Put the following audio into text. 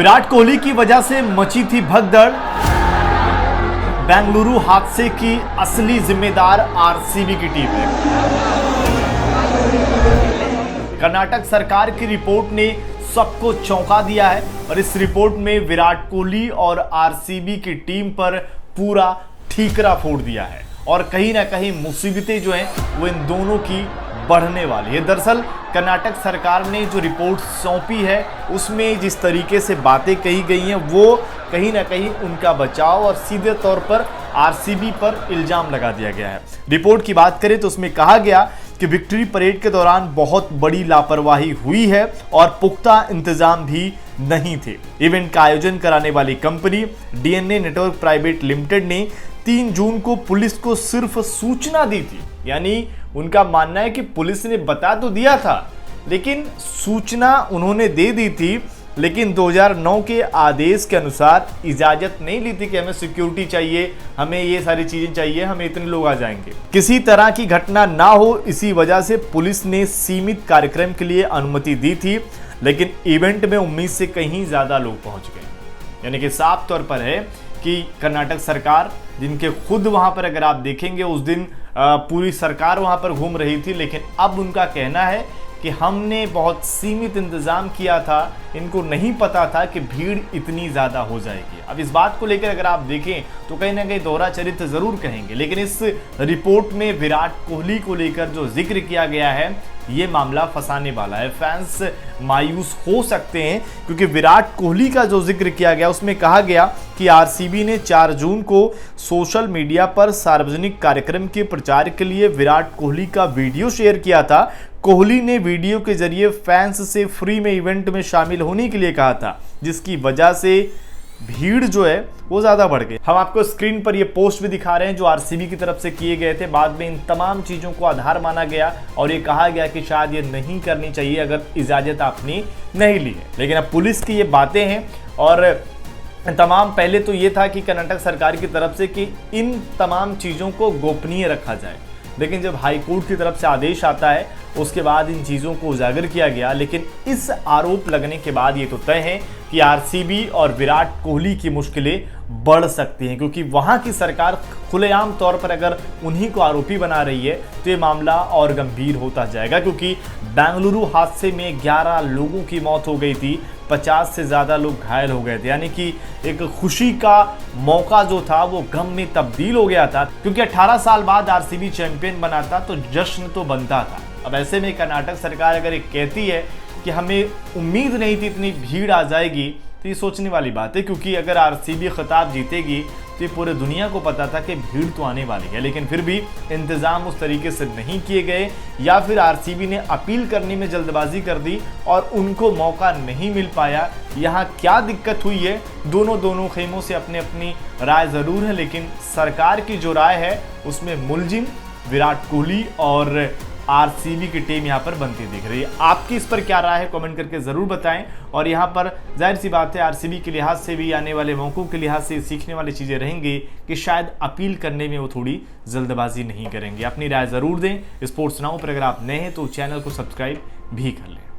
विराट कोहली की वजह से मची थी भगदड़। बेंगलुरु हादसे की असली जिम्मेदार आरसीबी की टीम है। कर्नाटक सरकार की रिपोर्ट ने सबको चौंका दिया है और इस रिपोर्ट में विराट कोहली और आरसीबी की टीम पर पूरा ठीकरा फोड़ दिया है और कहीं ना कहीं मुसीबतें जो हैं वो इन दोनों की बढ़ने वाली है। दरअसल कर्नाटक सरकार ने जो रिपोर्ट सौंपी है उसमें जिस तरीके से बातें कही गई हैं वो कहीं ना कहीं उनका बचाव और सीधे तौर पर आरसीबी पर इल्जाम लगा दिया गया है। रिपोर्ट की बात करें तो उसमें कहा गया कि विक्ट्री परेड के दौरान बहुत बड़ी लापरवाही हुई है और पुख्ता इंतजाम भी नहीं थे। इवेंट का आयोजन कराने वाली company DNA network private limited ने 3 जून को पुलिस को सिर्फ सूचना दी थी। यानी उनका मानना है कि पुलिस ने बता तो दिया था लेकिन सूचना उन्होंने दे दी थी, लेकिन 2009 के आदेश के अनुसार इजाजत नहीं ली थी कि हमें सिक्योरिटी चाहिए, हमें ये सारी चीजें चाहिए, हमें इतने लोग आ जाएंगे। किसी तरह की घटना ना हो इसी वजह से पुलिस ने सीमित कार्यक्रम के लिए अनुमति दी थी, लेकिन इवेंट में उम्मीद से कहीं ज्यादा लोग पहुंच गए। यानी कि साफ तौर पर है कि कर्नाटक सरकार, जिनके खुद वहां पर अगर आप देखेंगे उस दिन पूरी सरकार वहां पर घूम रही थी, लेकिन अब उनका कहना है कि हमने बहुत सीमित इंतजाम किया था, इनको नहीं पता था कि भीड़ इतनी ज़्यादा हो जाएगी। अब इस बात को लेकर अगर आप देखें तो कहीं ना कहीं दोहरा चरित्र ज़रूर कहेंगे, लेकिन इस रिपोर्ट में विराट कोहली को लेकर जो जिक्र किया गया है ये मामला फंसाने वाला है। फैंस मायूस हो सकते हैं क्योंकि विराट कोहली का जो जिक्र किया गया उसमें कहा गया कि आरसीबी ने 4 जून को सोशल मीडिया पर सार्वजनिक कार्यक्रम के प्रचार के लिए विराट कोहली का वीडियो शेयर किया था। कोहली ने वीडियो के जरिए फैंस से फ्री में इवेंट में शामिल होने के लिए कहा था, जिसकी वजह से भीड़ जो है वो ज्यादा बढ़ गई। हम आपको स्क्रीन पर ये पोस्ट भी दिखा रहे हैं जो आरसीबी की तरफ से किए गए थे। बाद में इन तमाम चीजों को आधार माना गया और ये कहा गया कि शायद ये नहीं करनी चाहिए अगर इजाजत आपने नहीं ली है, लेकिन अब पुलिस की ये बातें हैं और तमाम पहले तो ये था कि कर्नाटक सरकार की तरफ से कि इन तमाम चीज़ों को गोपनीय रखा जाए, लेकिन जब हाई कोर्ट की तरफ से आदेश आता है उसके बाद इन चीज़ों को उजागर किया गया। लेकिन इस आरोप लगने के बाद ये तो तय है कि आरसीबी और विराट कोहली की मुश्किलें बढ़ सकती हैं, क्योंकि वहाँ की सरकार खुलेआम तौर पर अगर उन्हीं को आरोपी बना रही है तो ये मामला और गंभीर होता जाएगा। क्योंकि बेंगलुरु हादसे में 11 लोगों की मौत हो गई थी, 50 से ज़्यादा लोग घायल हो गए थे। यानी कि एक खुशी का मौका जो था वो गम में तब्दील हो गया था, क्योंकि 18 साल बाद आरसीबी चैंपियन बना था तो जश्न तो बनता था। अब ऐसे में कर्नाटक सरकार अगर एक कहती है कि हमें उम्मीद नहीं थी इतनी भीड़ आ जाएगी तो ये सोचने वाली बात है, क्योंकि अगर आरसीबी खिताब जीतेगी तो ये पूरे दुनिया को पता था कि भीड़ तो आने वाली है, लेकिन फिर भी इंतजाम उस तरीके से नहीं किए गए या फिर आरसीबी ने अपील करने में जल्दबाजी कर दी और उनको मौका नहीं मिल पाया। यहाँ क्या दिक्कत हुई है, दोनों खेमों से अपनी अपनी राय ज़रूर है, लेकिन सरकार की जो राय है उसमें मुलजिम विराट कोहली और आरसीबी की टीम यहाँ पर बनती दिख रही है। आपकी इस पर क्या राय है कमेंट करके ज़रूर बताएं। और यहाँ पर जाहिर सी बात है आरसीबी के लिहाज से भी आने वाले मौकों के लिहाज से सीखने वाली चीज़ें रहेंगी कि शायद अपील करने में वो थोड़ी जल्दबाजी नहीं करेंगे। अपनी राय ज़रूर दें। स्पोर्ट्स नाउ पर अगर आप नए हैं तो चैनल को सब्सक्राइब भी कर लें।